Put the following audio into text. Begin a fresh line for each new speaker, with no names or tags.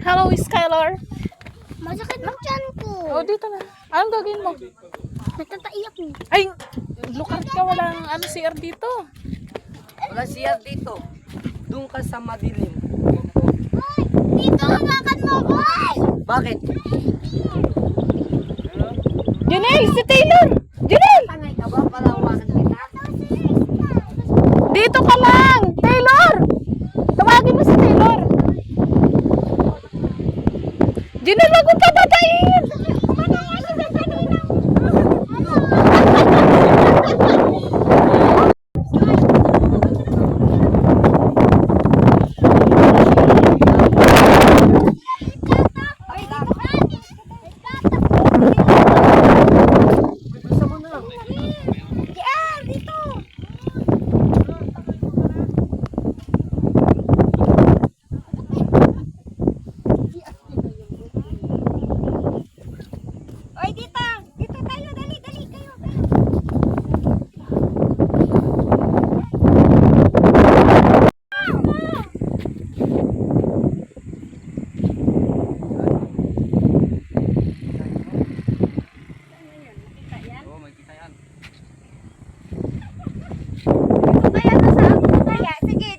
Hello, Skylar.
Masakit ang tiyan ko.
Oh, dito na. Anong gagawin mo?
Natatai ako.
Ay, lukar ka. Walang CR dito.
Wala siya dito. Doon ka sa madilim.
Dito, hawakan mo ko.
Bakit?
Janelle, si Taylor. Janelle,
Tangay ka ba? Palawakan kita.
dito ka lang. Taylor. Tawagin mo si Taylor. Janelle, wag mo papatayin.
Gusto mo na.
Dito. Oy, dito. Dito tayo. Dali, dali kayo.
Oo, makikita yan.
Kaya na sa ako kaya. Sige,